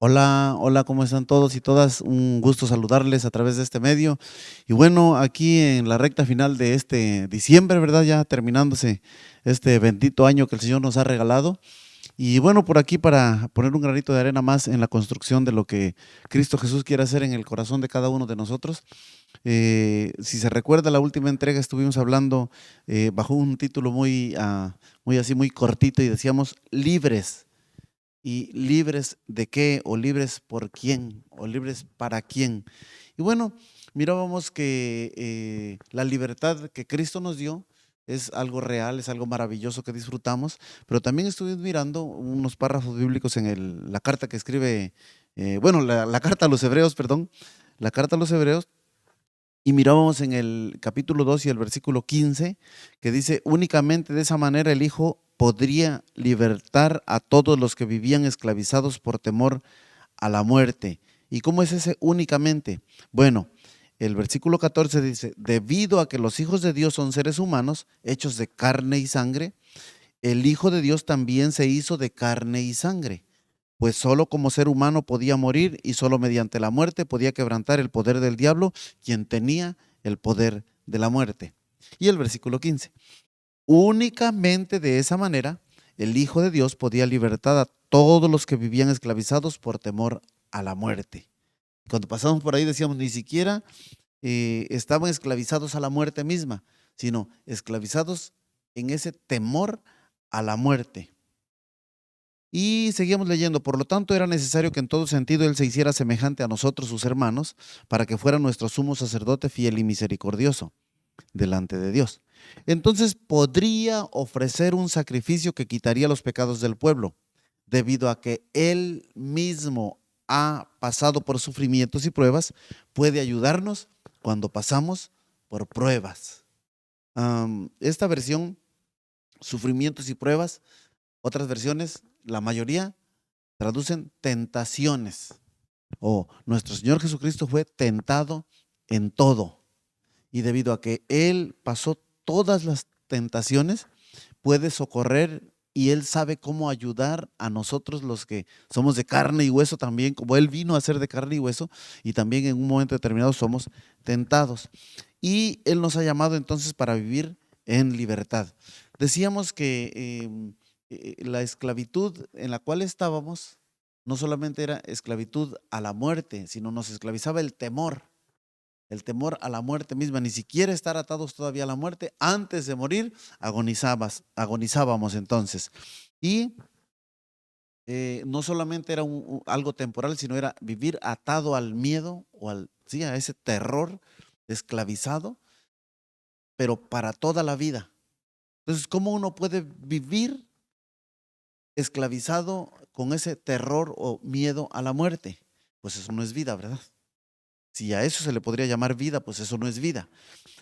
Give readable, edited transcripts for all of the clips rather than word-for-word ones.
Hola, hola, ¿cómo están todos y todas? Un gusto saludarles a través de este medio. Y bueno, aquí en la recta final de este diciembre, ¿verdad? Ya terminándose este bendito año que el Señor nos ha regalado. Y bueno, por aquí para poner un granito de arena más en la construcción de lo que Cristo Jesús quiere hacer en el corazón de cada uno de nosotros. Si se recuerda, la última entrega estuvimos hablando bajo un título muy así, muy cortito y decíamos libres. ¿Y libres de qué? ¿O libres por quién? ¿O libres para quién? Y bueno, mirábamos que la libertad que Cristo nos dio es algo real, es algo maravilloso que disfrutamos, pero también estuvimos mirando unos párrafos bíblicos en la carta que escribe, la carta a los hebreos, perdón, la carta a los hebreos, y mirábamos en el capítulo 2 y el versículo 15 que dice, únicamente de esa manera el Hijo podría libertar a todos los que vivían esclavizados por temor a la muerte. ¿Y cómo es ese únicamente? Bueno, el versículo 14 dice, debido a que los hijos de Dios son seres humanos, hechos de carne y sangre, el Hijo de Dios también se hizo de carne y sangre, pues solo como ser humano podía morir y solo mediante la muerte podía quebrantar el poder del diablo, quien tenía el poder de la muerte. Y el versículo 15, únicamente de esa manera el Hijo de Dios podía libertar a todos los que vivían esclavizados por temor a la muerte. Cuando pasamos por ahí decíamos, ni siquiera estaban esclavizados a la muerte misma, sino esclavizados en ese temor a la muerte. Y seguíamos leyendo, por lo tanto era necesario que en todo sentido Él se hiciera semejante a nosotros, sus hermanos, para que fuera nuestro sumo sacerdote fiel y misericordioso delante de Dios. Entonces podría ofrecer un sacrificio que quitaría los pecados del pueblo, debido a que Él mismo ha pasado por sufrimientos y pruebas, puede ayudarnos cuando pasamos por pruebas. Esta versión, sufrimientos y pruebas, otras versiones, la mayoría, traducen tentaciones. O nuestro Señor Jesucristo fue tentado en todo. Y debido a que Él pasó todas las tentaciones, puede socorrer y Él sabe cómo ayudar a nosotros los que somos de carne y hueso también, como Él vino a ser de carne y hueso, y también en un momento determinado somos tentados. Y Él nos ha llamado entonces para vivir en libertad. Decíamos que la esclavitud en la cual estábamos no solamente era esclavitud a la muerte, sino nos esclavizaba el temor a la muerte misma, ni siquiera estar atados todavía a la muerte. Antes de morir, agonizábamos entonces. Y no solamente era algo temporal, sino era vivir atado al miedo o sí, a ese terror, esclavizado, pero para toda la vida. Entonces, ¿cómo uno puede vivir esclavizado con ese terror o miedo a la muerte? Pues eso no es vida, ¿verdad? Si a eso se le podría llamar vida, pues eso no es vida.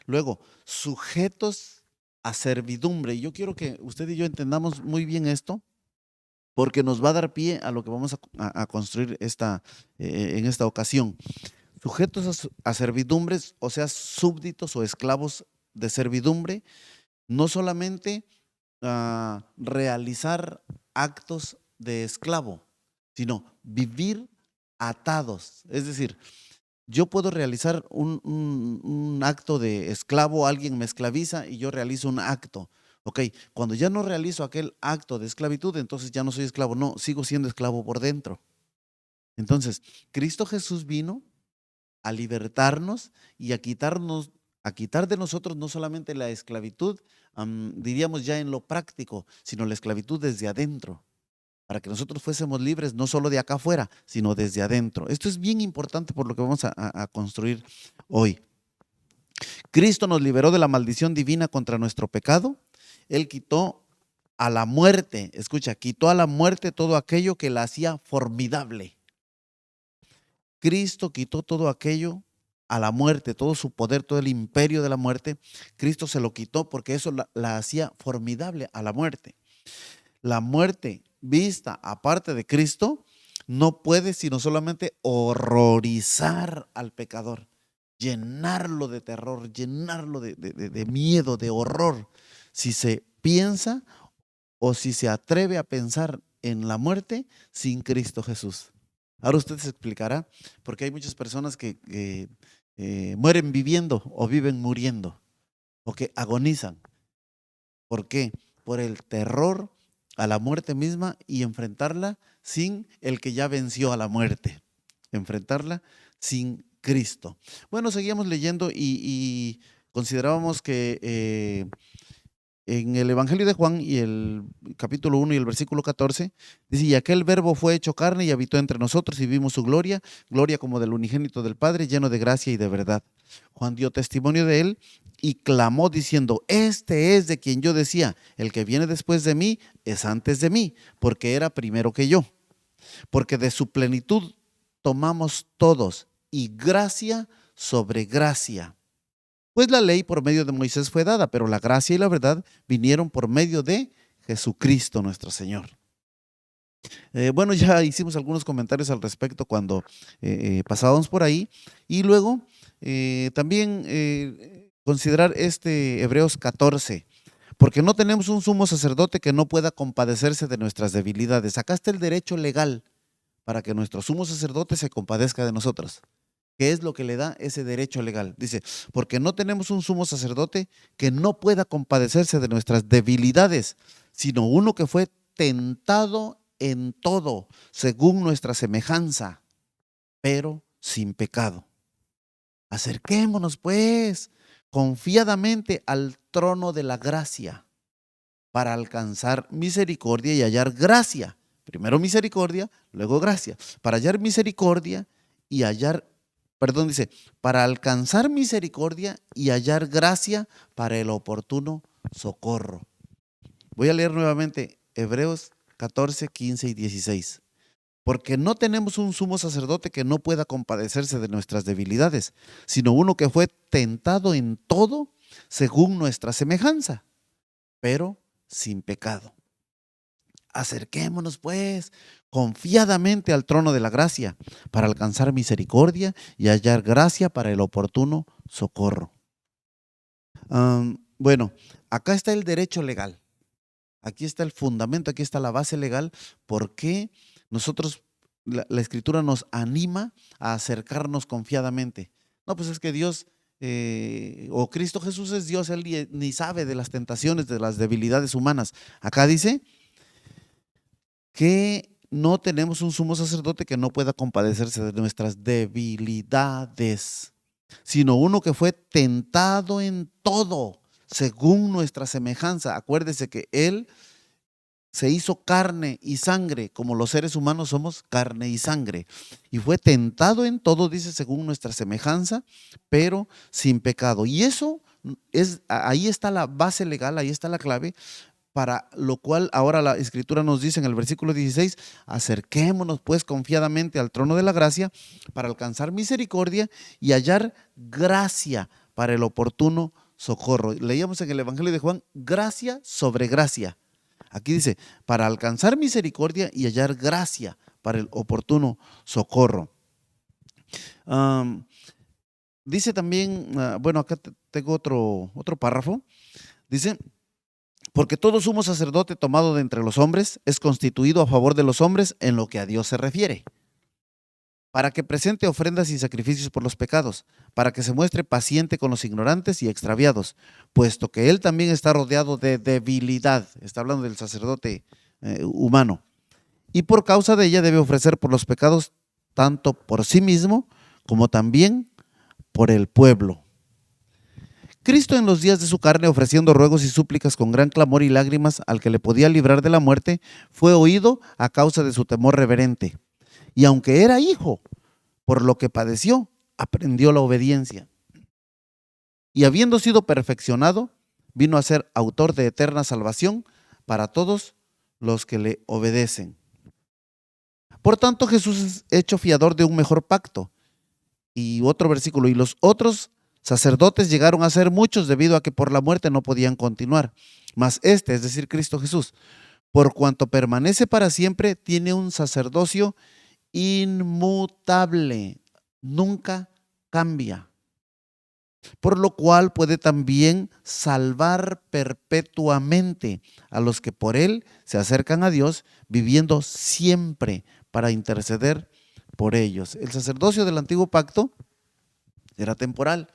Luego, sujetos a servidumbre. Y yo quiero que usted y yo entendamos muy bien esto, porque nos va a dar pie a lo que vamos a construir en esta ocasión. Sujetos a servidumbres, o sea, súbditos o esclavos de servidumbre, no solamente realizar actos de esclavo, sino vivir atados. Es decir, yo puedo realizar un acto de esclavo, alguien me esclaviza y yo realizo un acto. Ok, cuando ya no realizo aquel acto de esclavitud, entonces ya no soy esclavo, no, sigo siendo esclavo por dentro. Entonces, Cristo Jesús vino a libertarnos y a quitar de nosotros no solamente la esclavitud, diríamos ya en lo práctico, sino la esclavitud desde adentro, para que nosotros fuésemos libres no solo de acá afuera, sino desde adentro. Esto es bien importante por lo que vamos a construir hoy. Cristo nos liberó de la maldición divina contra nuestro pecado. Él quitó a la muerte, escucha, quitó a la muerte todo aquello que la hacía formidable. Cristo quitó todo aquello a la muerte, todo su poder, todo el imperio de la muerte. Cristo se lo quitó porque eso la hacía formidable a la muerte. La muerte vista aparte de Cristo no puede sino solamente horrorizar al pecador, llenarlo de terror, llenarlo de miedo, de horror. Si se piensa o si se atreve a pensar en la muerte sin Cristo Jesús. Ahora usted se explicará por qué hay muchas personas que mueren viviendo o viven muriendo o que agonizan. ¿Por qué? Por el terror a la muerte misma y enfrentarla sin el que ya venció a la muerte. Enfrentarla sin Cristo. Bueno, seguíamos leyendo y considerábamos que en el Evangelio de Juan y el capítulo 1 y el versículo 14, dice, y aquel verbo fue hecho carne y habitó entre nosotros y vimos su gloria, gloria como del unigénito del Padre, lleno de gracia y de verdad. Juan dio testimonio de él y clamó diciendo, este es de quien yo decía, el que viene después de mí es antes de mí, porque era primero que yo. Porque de su plenitud tomamos todos y gracia sobre gracia. Pues la ley por medio de Moisés fue dada, pero la gracia y la verdad vinieron por medio de Jesucristo nuestro Señor. Bueno, ya hicimos algunos comentarios al respecto cuando pasábamos por ahí. Y luego también considerar este Hebreos 14, porque no tenemos un sumo sacerdote que no pueda compadecerse de nuestras debilidades. Acá está el derecho legal para que nuestro sumo sacerdote se compadezca de nosotros. ¿Qué es lo que le da ese derecho legal? Dice, porque no tenemos un sumo sacerdote que no pueda compadecerse de nuestras debilidades, sino uno que fue tentado en todo, según nuestra semejanza, pero sin pecado. Acerquémonos, pues, confiadamente al trono de la gracia para alcanzar misericordia y hallar gracia. Primero misericordia, luego gracia. Para hallar misericordia y hallar dice, para alcanzar misericordia y hallar gracia para el oportuno socorro. Voy a leer nuevamente Hebreos 14, 15 y 16. Porque no tenemos un sumo sacerdote que no pueda compadecerse de nuestras debilidades, sino uno que fue tentado en todo según nuestra semejanza, pero sin pecado. Acerquémonos pues confiadamente al trono de la gracia para alcanzar misericordia y hallar gracia para el oportuno socorro. Bueno, acá está el derecho legal, aquí está el fundamento, aquí está la base legal, porque nosotros, la Escritura nos anima a acercarnos confiadamente. No, pues es que Dios o Cristo Jesús es Dios, Él ni sabe de las tentaciones, de las debilidades humanas. Acá dice que no tenemos un sumo sacerdote que no pueda compadecerse de nuestras debilidades, sino uno que fue tentado en todo, según nuestra semejanza. Acuérdese que Él se hizo carne y sangre, como los seres humanos somos carne y sangre, y fue tentado en todo, dice, según nuestra semejanza, pero sin pecado. Y eso ahí está la base legal, ahí está la clave, para lo cual ahora la Escritura nos dice en el versículo 16, acerquémonos pues confiadamente al trono de la gracia para alcanzar misericordia y hallar gracia para el oportuno socorro. Leíamos en el Evangelio de Juan, gracia sobre gracia. Aquí dice, para alcanzar misericordia y hallar gracia para el oportuno socorro. Dice también, bueno, acá tengo otro párrafo, dice, porque todo sumo sacerdote tomado de entre los hombres es constituido a favor de los hombres en lo que a Dios se refiere, para que presente ofrendas y sacrificios por los pecados, para que se muestre paciente con los ignorantes y extraviados, puesto que él también está rodeado de debilidad. Está hablando del sacerdote humano. Y por causa de ella debe ofrecer por los pecados tanto por sí mismo como también por el pueblo. Cristo en los días de su carne, ofreciendo ruegos y súplicas con gran clamor y lágrimas al que le podía librar de la muerte, fue oído a causa de su temor reverente. Y aunque era hijo, por lo que padeció, aprendió la obediencia. Y habiendo sido perfeccionado, vino a ser autor de eterna salvación para todos los que le obedecen. Por tanto, Jesús es hecho fiador de un mejor pacto. Y otro versículo, y los otros sacerdotes llegaron a ser muchos debido a que por la muerte no podían continuar. Mas este, es decir, Cristo Jesús, por cuanto permanece para siempre, tiene un sacerdocio inmutable, nunca cambia, por lo cual puede también salvar perpetuamente a los que por él se acercan a Dios, viviendo siempre para interceder por ellos. El sacerdocio del antiguo pacto era temporal.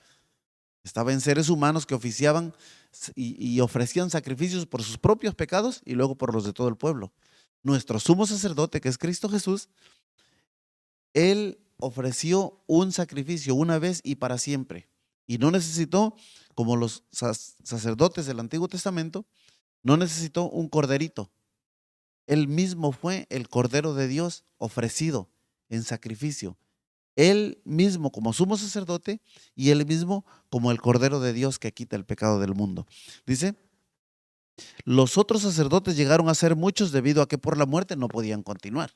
Estaba en seres humanos que oficiaban y ofrecían sacrificios por sus propios pecados y luego por los de todo el pueblo. Nuestro sumo sacerdote, que es Cristo Jesús, Él ofreció un sacrificio una vez y para siempre. Y no necesitó, como los sacerdotes del Antiguo Testamento, no necesitó un corderito. Él mismo fue el Cordero de Dios ofrecido en sacrificio. Él mismo como sumo sacerdote y él mismo como el Cordero de Dios que quita el pecado del mundo. Dice, los otros sacerdotes llegaron a ser muchos debido a que por la muerte no podían continuar.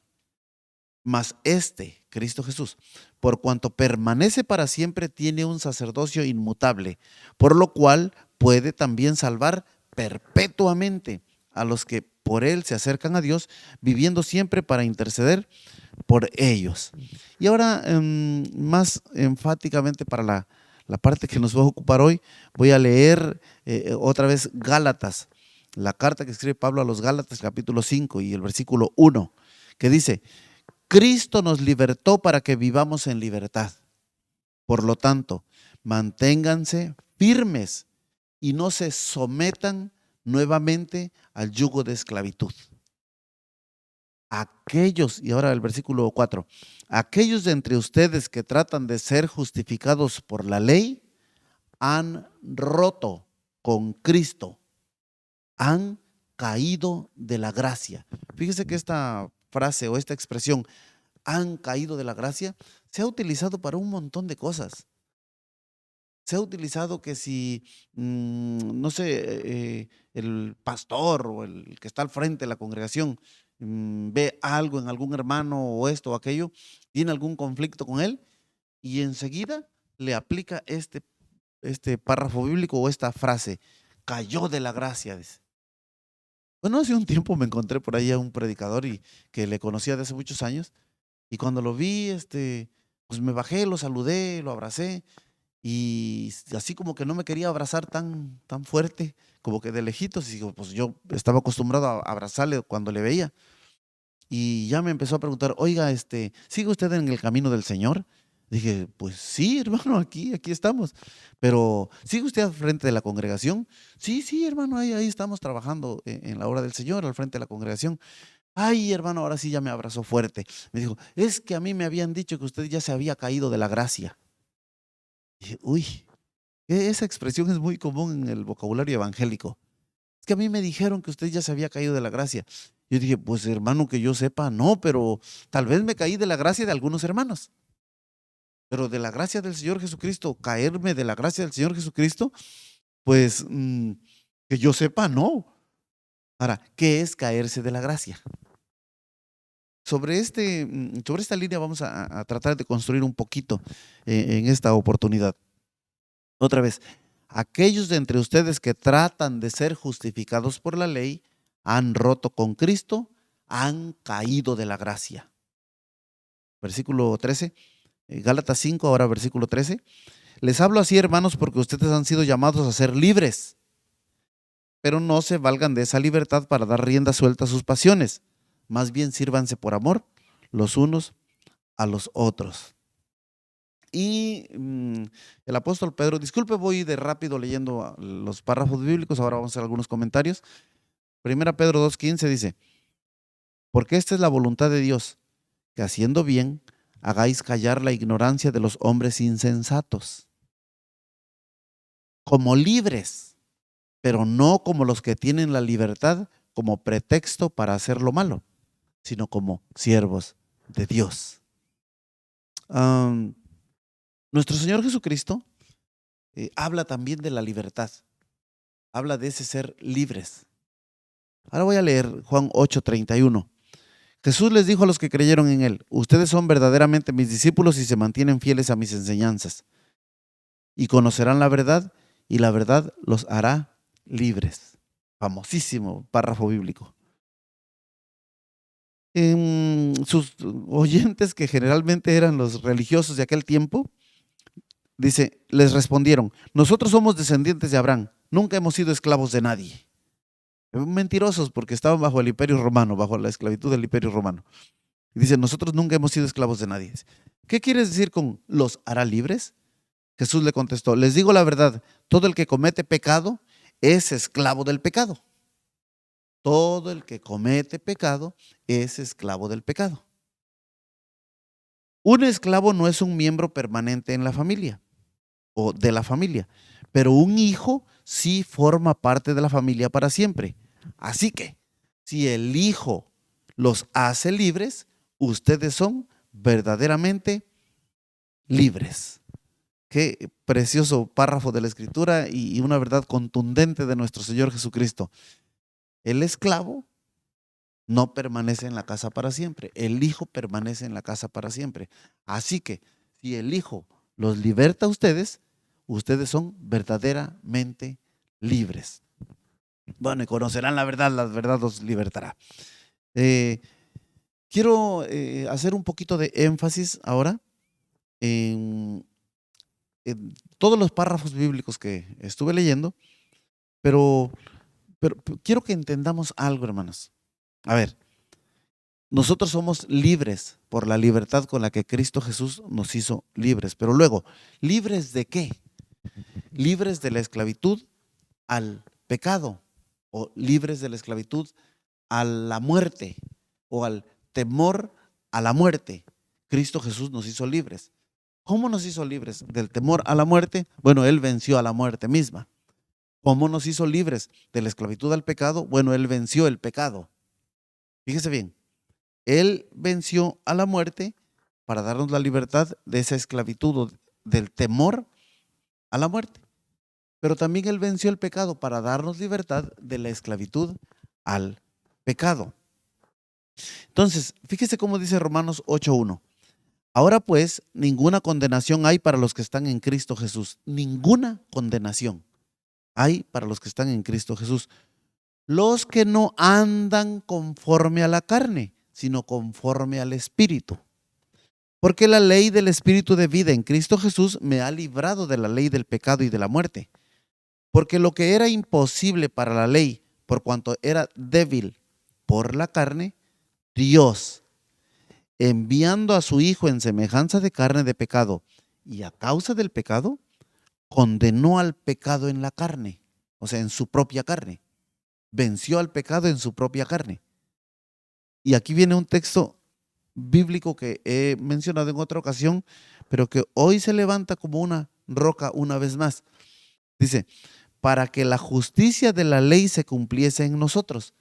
Mas este, Cristo Jesús, por cuanto permanece para siempre, tiene un sacerdocio inmutable, por lo cual puede también salvar perpetuamente a los que por él se acercan a Dios, viviendo siempre para interceder por ellos. Y ahora, más enfáticamente para la parte que nos va a ocupar hoy, voy a leer otra vez Gálatas, la carta que escribe Pablo a los Gálatas, capítulo 5 y el versículo 1, que dice, Cristo nos libertó para que vivamos en libertad. Por lo tanto, manténganse firmes y no se sometan nuevamente al yugo de esclavitud. Aquellos, y ahora el versículo 4, aquellos de entre ustedes que tratan de ser justificados por la ley, han roto con Cristo, han caído de la gracia. Fíjese que esta frase o esta expresión, han caído de la gracia, se ha utilizado para un montón de cosas. Se ha utilizado que si, no sé, el pastor o el que está al frente de la congregación ve algo en algún hermano o esto o aquello, tiene algún conflicto con él y enseguida le aplica este párrafo bíblico o esta frase, cayó de la gracia. Dice. Bueno, hace un tiempo me encontré por ahí a un predicador y que le conocía de hace muchos años y cuando lo vi, pues me bajé, lo saludé, lo abracé. Y así como que no me quería abrazar tan fuerte, como que de lejitos, y digo, pues yo estaba acostumbrado a abrazarle cuando le veía. Y ya me empezó a preguntar, oiga, ¿sigue usted en el camino del Señor? Dije, pues sí, hermano, aquí estamos. Pero, ¿sigue usted al frente de la congregación? Sí, hermano, ahí estamos trabajando en la obra del Señor, al frente de la congregación. Ay, hermano, ahora sí ya me abrazó fuerte. Me dijo, es que a mí me habían dicho que usted ya se había caído de la gracia. Dije, uy, esa expresión es muy común en el vocabulario evangélico. Es que a mí me dijeron que usted ya se había caído de la gracia. Yo dije, pues hermano, que yo sepa, no, pero tal vez me caí de la gracia de algunos hermanos. Pero de la gracia del Señor Jesucristo, caerme de la gracia del Señor Jesucristo, pues que yo sepa, no. Ahora, ¿qué es caerse de la gracia? Sobre esta línea vamos a tratar de construir un poquito en esta oportunidad. Otra vez, aquellos de entre ustedes que tratan de ser justificados por la ley han roto con Cristo, han caído de la gracia. Versículo 13, Gálatas 5, ahora versículo 13. Les hablo así, hermanos, porque ustedes han sido llamados a ser libres, pero no se valgan de esa libertad para dar rienda suelta a sus pasiones. Más bien sírvanse por amor los unos a los otros. Y el apóstol Pedro, disculpe, voy de rápido leyendo los párrafos bíblicos, ahora vamos a hacer algunos comentarios. Primera Pedro 2:15 dice, porque esta es la voluntad de Dios, que haciendo bien hagáis callar la ignorancia de los hombres insensatos, como libres, pero no como los que tienen la libertad como pretexto para hacer lo malo, sino como siervos de Dios. Nuestro Señor Jesucristo habla también de la libertad, habla de ese ser libres. Ahora voy a leer Juan 8:31. Jesús les dijo a los que creyeron en él, ustedes son verdaderamente mis discípulos y se mantienen fieles a mis enseñanzas y conocerán la verdad y la verdad los hará libres. Famosísimo párrafo bíblico. Sus oyentes, que generalmente eran los religiosos de aquel tiempo, dice, les respondieron, nosotros somos descendientes de Abraham, nunca hemos sido esclavos de nadie. Mentirosos porque estaban bajo el imperio romano, bajo la esclavitud del imperio romano. Y dice, nosotros nunca hemos sido esclavos de nadie. ¿Qué quieres decir con los hará libres? Jesús le contestó, les digo la verdad, todo el que comete pecado es esclavo del pecado. Todo el que comete pecado es esclavo del pecado. Un esclavo no es un miembro permanente en la familia o de la familia, pero un hijo sí forma parte de la familia para siempre. Así que, si el hijo los hace libres, ustedes son verdaderamente libres. Qué precioso párrafo de la Escritura y una verdad contundente de nuestro Señor Jesucristo. El esclavo no permanece en la casa para siempre. El hijo permanece en la casa para siempre. Así que si el hijo los liberta a ustedes, ustedes son verdaderamente libres. Bueno, y conocerán la verdad los libertará. Quiero hacer un poquito de énfasis ahora en todos los párrafos bíblicos que estuve leyendo, pero quiero que entendamos algo, hermanos. A ver, nosotros somos libres por la libertad con la que Cristo Jesús nos hizo libres, pero luego, ¿libres de qué? Libres de la esclavitud al pecado o libres de la esclavitud a la muerte o al temor a la muerte. Cristo Jesús nos hizo libres. ¿Cómo nos hizo libres del temor a la muerte? Bueno, Él venció a la muerte misma. ¿Cómo nos hizo libres de la esclavitud al pecado? Bueno, Él venció el pecado. Fíjese bien, Él venció a la muerte para darnos la libertad de esa esclavitud o del temor a la muerte. Pero también Él venció el pecado para darnos libertad de la esclavitud al pecado. Entonces, fíjese cómo dice Romanos 8:1. Ahora pues, ninguna condenación hay para los que están en Cristo Jesús. Ninguna condenación hay para los que están en Cristo Jesús. Los que no andan conforme a la carne, sino conforme al Espíritu. Porque la ley del Espíritu de vida en Cristo Jesús me ha librado de la ley del pecado y de la muerte. Porque lo que era imposible para la ley, por cuanto era débil por la carne, Dios, enviando a su Hijo en semejanza de carne de pecado, y a causa del pecado, condenó al pecado en la carne, o sea, en su propia carne. Venció al pecado en su propia carne. Y aquí viene un texto bíblico que he mencionado en otra ocasión, pero que hoy se levanta como una roca una vez más. Dice, para que la justicia de la ley se cumpliese en nosotros,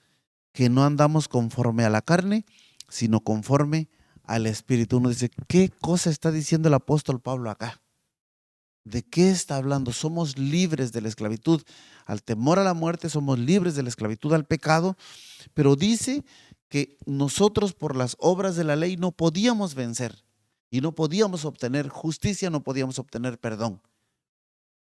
que no andamos conforme a la carne, sino conforme al Espíritu. Uno dice, ¿qué cosa está diciendo el apóstol Pablo acá? ¿De qué está hablando? Somos libres de la esclavitud al temor a la muerte, somos libres de la esclavitud al pecado, pero dice que nosotros por las obras de la ley no podíamos vencer y no podíamos obtener justicia, no podíamos obtener perdón.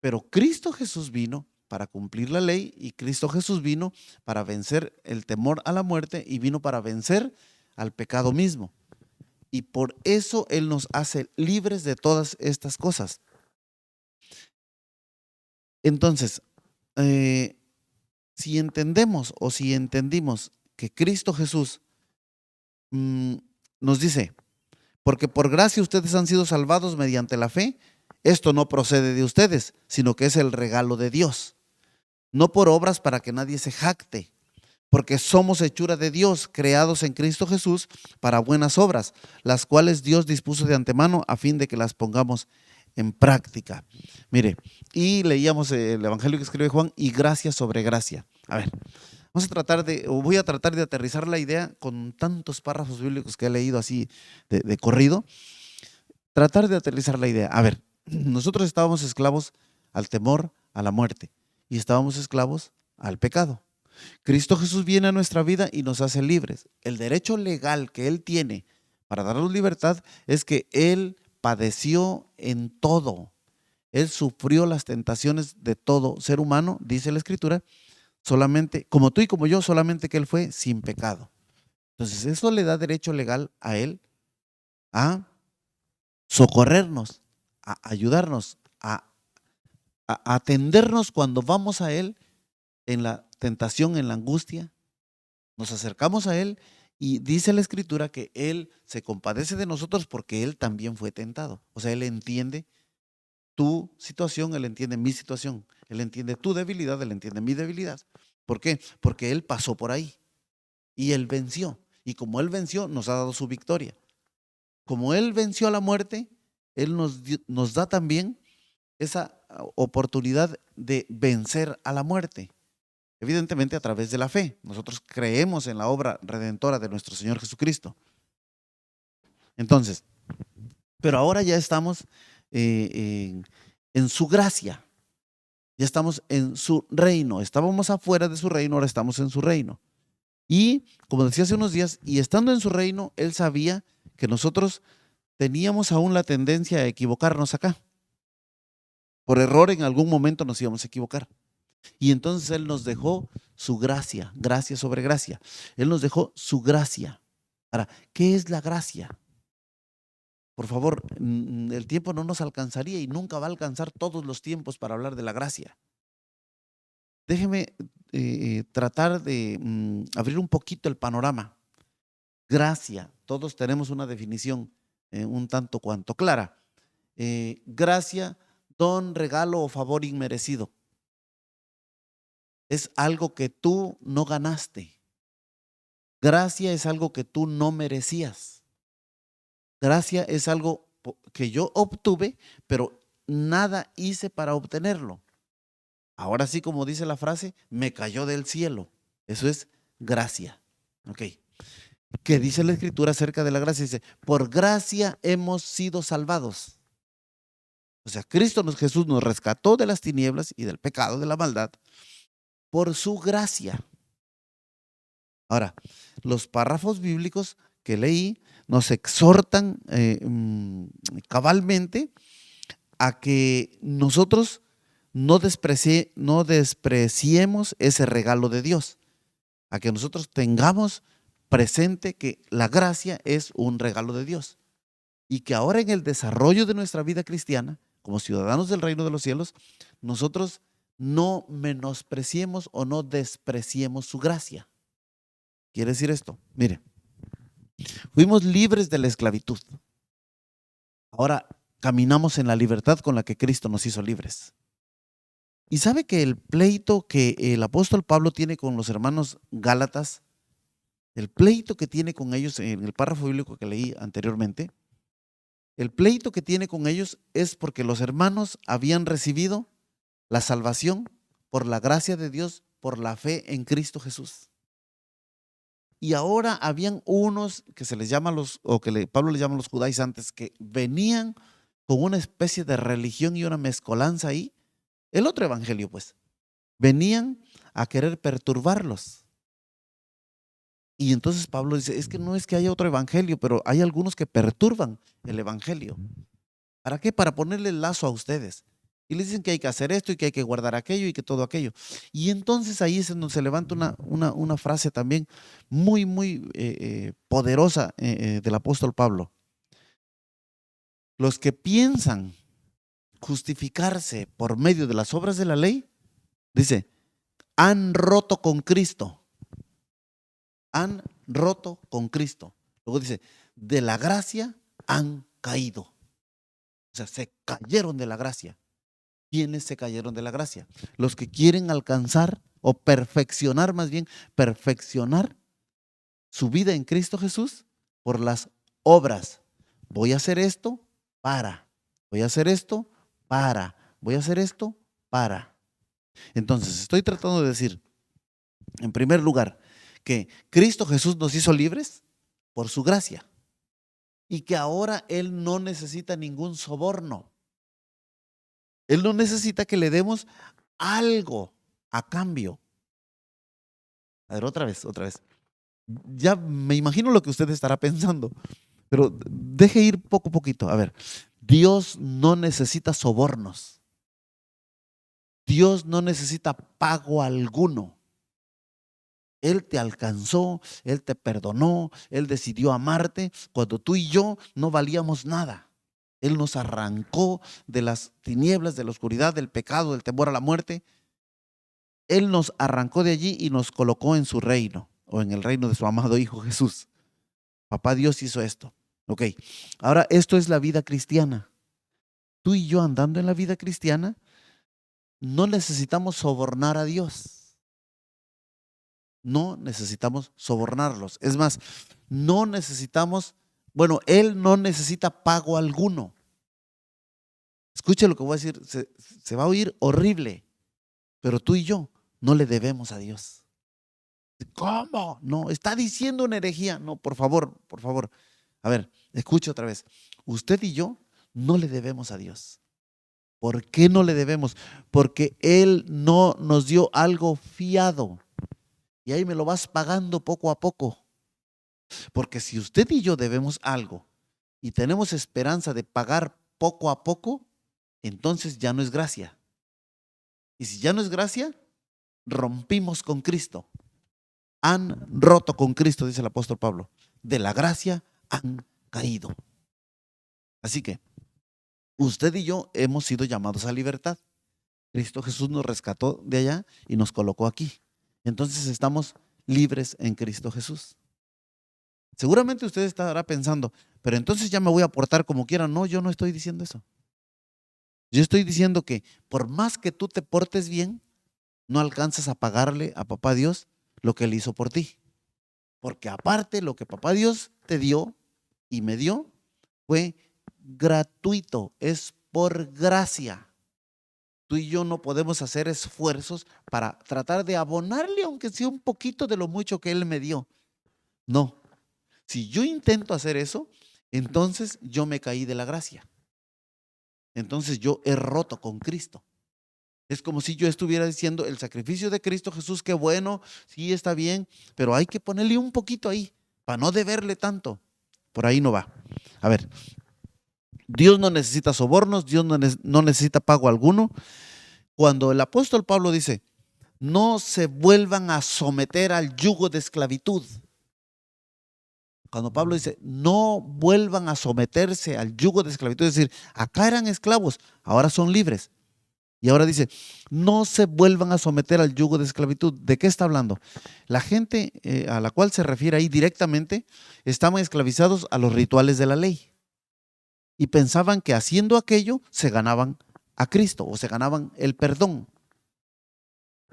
Pero Cristo Jesús vino para cumplir la ley y Cristo Jesús vino para vencer el temor a la muerte y vino para vencer al pecado mismo. Y por eso Él nos hace libres de todas estas cosas. Entonces, si entendemos o si entendimos que Cristo Jesús nos dice, porque por gracia ustedes han sido salvados mediante la fe, esto no procede de ustedes, sino que es el regalo de Dios, no por obras para que nadie se jacte, porque somos hechura de Dios, creados en Cristo Jesús para buenas obras, las cuales Dios dispuso de antemano a fin de que las pongamos en práctica. Mire, y leíamos el evangelio que escribe Juan, y gracia sobre gracia. A ver, voy a tratar de aterrizar la idea con tantos párrafos bíblicos que he leído así de corrido. Tratar de aterrizar la idea. A ver, nosotros estábamos esclavos al temor, a la muerte, y estábamos esclavos al pecado. Cristo Jesús viene a nuestra vida y nos hace libres. El derecho legal que Él tiene para darnos libertad es que Él padeció en todo. Él sufrió las tentaciones de todo ser humano, dice la Escritura, solamente, como tú y como yo, solamente que Él fue sin pecado. Entonces, eso le da derecho legal a Él a socorrernos, a ayudarnos, a atendernos cuando vamos a Él en la tentación, en la angustia. Nos acercamos a Él Y dice la Escritura que Él se compadece de nosotros porque Él también fue tentado. O sea, Él entiende tu situación, Él entiende mi situación, Él entiende tu debilidad, Él entiende mi debilidad. ¿Por qué? Porque Él pasó por ahí y Él venció. Y como Él venció, nos ha dado su victoria. Como Él venció a la muerte, Él nos da también esa oportunidad de vencer a la muerte. Evidentemente a través de la fe. Nosotros creemos en la obra redentora de nuestro Señor Jesucristo. Entonces, pero ahora ya estamos en su gracia. Ya estamos en su reino. Estábamos afuera de su reino, ahora estamos en su reino. Y como decía hace unos días, y estando en su reino, Él sabía que nosotros teníamos aún la tendencia a equivocarnos acá. Por error en algún momento nos íbamos a equivocar. Y entonces Él nos dejó su gracia, gracia sobre gracia. Él nos dejó su gracia. Ahora, ¿qué es la gracia? Por favor, el tiempo no nos alcanzaría y nunca va a alcanzar todos los tiempos para hablar de la gracia. Déjeme tratar de abrir un poquito el panorama. Gracia, todos tenemos una definición un tanto cuanto clara. Gracia, don, regalo o favor inmerecido. Es algo que tú no ganaste. Gracia es algo que tú no merecías. Gracia es algo que yo obtuve, pero nada hice para obtenerlo. Ahora sí, como dice la frase, me cayó del cielo. Eso es gracia. Ok. ¿Qué dice la Escritura acerca de la gracia? Dice, por gracia hemos sido salvados. O sea, Jesús nos rescató de las tinieblas y del pecado, de la maldad, por su gracia. Ahora, los párrafos bíblicos que leí nos exhortan cabalmente a que nosotros no despreciemos ese regalo de Dios, a que nosotros tengamos presente que la gracia es un regalo de Dios y que ahora en el desarrollo de nuestra vida cristiana, como ciudadanos del reino de los cielos, nosotros no menospreciemos o no despreciemos su gracia. Quiere decir esto, mire, fuimos libres de la esclavitud. Ahora caminamos en la libertad con la que Cristo nos hizo libres. Y sabe que el pleito que el apóstol Pablo tiene con los hermanos Gálatas, el pleito que tiene con ellos en el párrafo bíblico que leí anteriormente, el pleito que tiene con ellos es porque los hermanos habían recibido la salvación por la gracia de Dios, por la fe en Cristo Jesús. Y ahora habían unos que se les llama Pablo les llama los judaizantes, que venían con una especie de religión y una mezcolanza ahí. El otro evangelio, pues, venían a querer perturbarlos. Y entonces Pablo dice, es que no es que haya otro evangelio, pero hay algunos que perturban el evangelio. ¿Para qué? Para ponerle el lazo a ustedes. Y les dicen que hay que hacer esto y que hay que guardar aquello y que todo aquello. Y entonces ahí es donde se levanta una frase también muy, muy poderosa del apóstol Pablo. Los que piensan justificarse por medio de las obras de la ley, dice, han roto con Cristo. Han roto con Cristo. Luego dice, de la gracia han caído. O sea, se cayeron de la gracia. ¿Quiénes se cayeron de la gracia? Los que quieren alcanzar o perfeccionar, más bien, perfeccionar su vida en Cristo Jesús por las obras. Voy a hacer esto para. Voy a hacer esto para. Voy a hacer esto para. Entonces, estoy tratando de decir, en primer lugar, que Cristo Jesús nos hizo libres por su gracia y que ahora Él no necesita ningún soborno. Él no necesita que le demos algo a cambio. A ver, otra vez. Ya me imagino lo que usted estará pensando, pero deje ir poco a poquito. A ver, Dios no necesita sobornos. Dios no necesita pago alguno. Él te alcanzó, Él te perdonó, Él decidió amarte cuando tú y yo no valíamos nada. Él nos arrancó de las tinieblas, de la oscuridad, del pecado, del temor a la muerte. Él nos arrancó de allí y nos colocó en su reino. o en el reino de su amado Hijo Jesús. Papá Dios hizo esto. Ok, ahora esto es la vida cristiana. Tú y yo andando en la vida cristiana, no necesitamos sobornar a Dios. No necesitamos sobornarlos. Es más, no necesitamos, bueno, Él no necesita pago alguno. Escuche lo que voy a decir, se va a oír horrible, pero tú y yo no le debemos a Dios. ¿Cómo? No, está diciendo una herejía. No, por favor, por favor. A ver, escuche otra vez. Usted y yo no le debemos a Dios. ¿Por qué no le debemos? Porque Él no nos dio algo fiado. Y ahí me lo vas pagando poco a poco. Porque si usted y yo debemos algo y tenemos esperanza de pagar poco a poco, entonces ya no es gracia. Y si ya no es gracia, rompimos con Cristo. Han roto con Cristo, dice el apóstol Pablo. De la gracia han caído. Así que usted y yo hemos sido llamados a libertad. Cristo Jesús nos rescató de allá y nos colocó aquí. Entonces estamos libres en Cristo Jesús. Seguramente usted estará pensando, pero entonces ya me voy a portar como quiera. No, yo no estoy diciendo eso. Yo estoy diciendo que por más que tú te portes bien, no alcanzas a pagarle a Papá Dios lo que Él hizo por ti. Porque aparte lo que Papá Dios te dio y me dio fue gratuito, es por gracia. Tú y yo no podemos hacer esfuerzos para tratar de abonarle, aunque sea un poquito de lo mucho que Él me dio. No. Si yo intento hacer eso, entonces yo me caí de la gracia. Entonces yo he roto con Cristo. Es como si yo estuviera diciendo, el sacrificio de Cristo Jesús, qué bueno, sí está bien, pero hay que ponerle un poquito ahí, para no deberle tanto. Por ahí no va. A ver, Dios no necesita sobornos, Dios no necesita pago alguno. Cuando el apóstol Pablo dice, no se vuelvan a someter al yugo de esclavitud. Cuando Pablo dice, no vuelvan a someterse al yugo de esclavitud, es decir, acá eran esclavos, ahora son libres. Y ahora dice, no se vuelvan a someter al yugo de esclavitud. ¿De qué está hablando? La gente a la cual se refiere ahí directamente estaban esclavizados a los rituales de la ley. Y pensaban que haciendo aquello se ganaban a Cristo o se ganaban el perdón.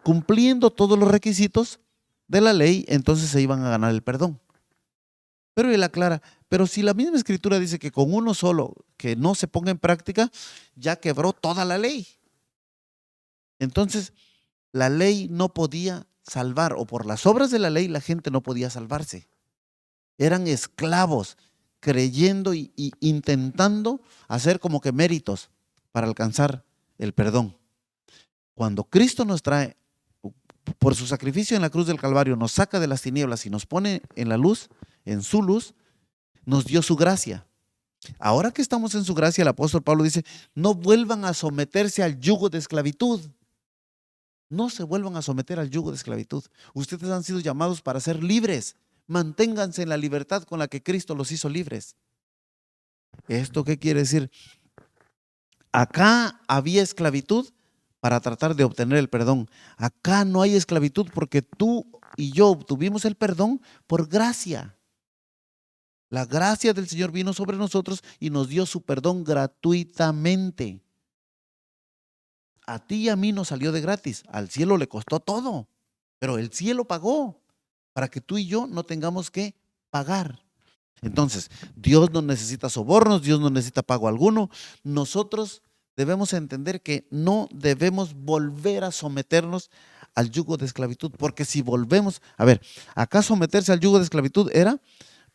Cumpliendo todos los requisitos de la ley, entonces se iban a ganar el perdón. Pero él aclara, pero si la misma escritura dice que con uno solo que no se ponga en práctica, ya quebró toda la ley. Entonces, la ley no podía salvar, o por las obras de la ley la gente no podía salvarse. Eran esclavos, creyendo y intentando hacer como que méritos para alcanzar el perdón. Cuando Cristo nos trae, por su sacrificio en la cruz del Calvario, nos saca de las tinieblas y nos pone en la luz, en su luz, nos dio su gracia. Ahora que estamos en su gracia, el apóstol Pablo dice, no vuelvan a someterse al yugo de esclavitud. No se vuelvan a someter al yugo de esclavitud. Ustedes han sido llamados para ser libres. Manténganse en la libertad con la que Cristo los hizo libres. ¿Esto qué quiere decir? Acá había esclavitud para tratar de obtener el perdón. Acá no hay esclavitud porque tú y yo obtuvimos el perdón por gracia. La gracia del Señor vino sobre nosotros y nos dio su perdón gratuitamente. A ti y a mí nos salió de gratis, al cielo le costó todo, pero el cielo pagó para que tú y yo no tengamos que pagar. Entonces, Dios no necesita sobornos, Dios no necesita pago alguno. Nosotros debemos entender que no debemos volver a someternos al yugo de esclavitud, porque si volvemos, a ver, acá someterse al yugo de esclavitud era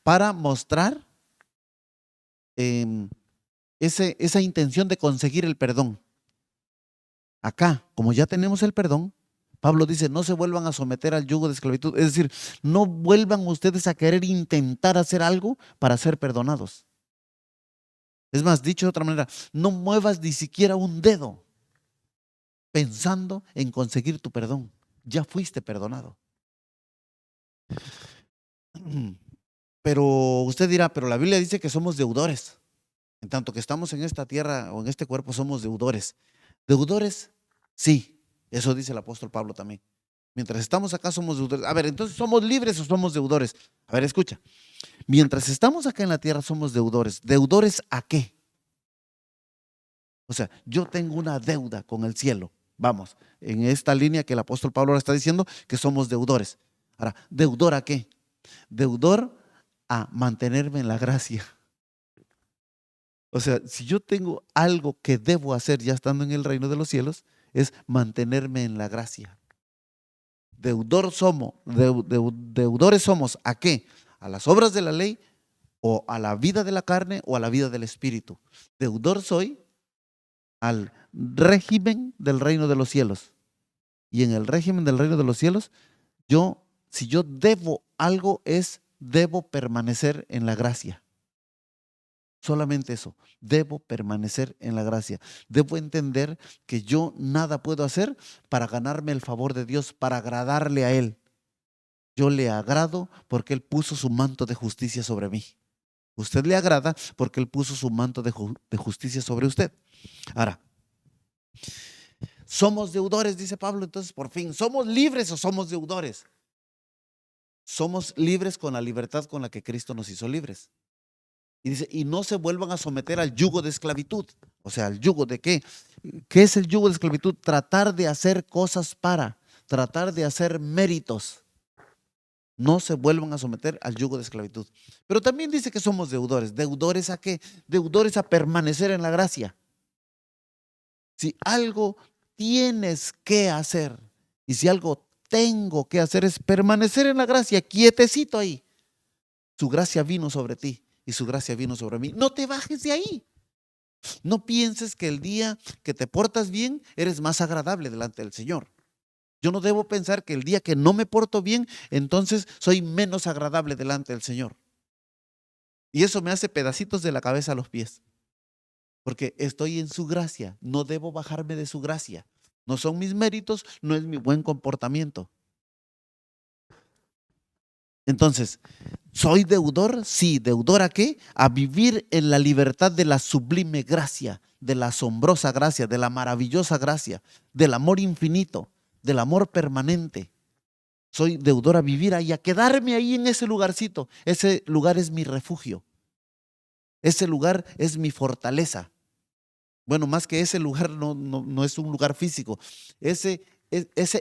para mostrar esa intención de conseguir el perdón. Acá, como ya tenemos el perdón, Pablo dice, no se vuelvan a someter al yugo de esclavitud. Es decir, no vuelvan ustedes a querer intentar hacer algo para ser perdonados. Es más, dicho de otra manera, no muevas ni siquiera un dedo pensando en conseguir tu perdón. Ya fuiste perdonado. Pero usted dirá, pero la Biblia dice que somos deudores. En tanto que estamos en esta tierra o en este cuerpo somos deudores. Deudores, sí, eso dice el apóstol Pablo también. Mientras estamos acá somos deudores. A ver, entonces, ¿somos libres o somos deudores? A ver, escucha. Mientras estamos acá en la tierra somos deudores. ¿Deudores a qué? O sea, yo tengo una deuda con el cielo. Vamos, en esta línea que el apóstol Pablo ahora está diciendo que somos deudores. Ahora, ¿deudor a qué? Deudor a mantenerme en la gracia. O sea, si yo tengo algo que debo hacer ya estando en el reino de los cielos, es mantenerme en la gracia. Deudores somos ¿a qué? ¿A las obras de la ley o a la vida de la carne o a la vida del espíritu? Deudor soy al régimen del reino de los cielos. Y en el régimen del reino de los cielos, si yo debo algo debo permanecer en la gracia. Solamente eso, debo permanecer en la gracia. Debo entender que yo nada puedo hacer para ganarme el favor de Dios, para agradarle a Él. Yo le agrado porque Él puso su manto de justicia sobre mí. Usted le agrada porque Él puso su manto de justicia sobre usted. Ahora, somos deudores, dice Pablo, entonces por fin, ¿somos libres o somos deudores? Somos libres con la libertad con la que Cristo nos hizo libres. Y dice, y no se vuelvan a someter al yugo de esclavitud. O sea, ¿al yugo de qué? ¿Qué es el yugo de esclavitud? Tratar de hacer cosas tratar de hacer méritos. No se vuelvan a someter al yugo de esclavitud. Pero también dice que somos deudores. ¿Deudores a qué? Deudores a permanecer en la gracia. Si algo tienes que hacer y si algo tengo que hacer es permanecer en la gracia, quietecito ahí. Su gracia vino sobre ti y su gracia vino sobre mí. No te bajes de ahí. No pienses que el día que te portas bien eres más agradable delante del Señor. Yo no debo pensar que el día que no me porto bien, entonces soy menos agradable delante del Señor. Y eso me hace pedacitos de la cabeza a los pies. Porque estoy en su gracia, no debo bajarme de su gracia. No son mis méritos, no es mi buen comportamiento. Entonces, ¿soy deudor? Sí, ¿deudor a qué? A vivir en la libertad de la sublime gracia, de la asombrosa gracia, de la maravillosa gracia, del amor infinito, del amor permanente. Soy deudor a vivir ahí, a quedarme ahí en ese lugarcito. Ese lugar es mi refugio. Ese lugar es mi fortaleza. Bueno, más que ese lugar no es un lugar físico. Ese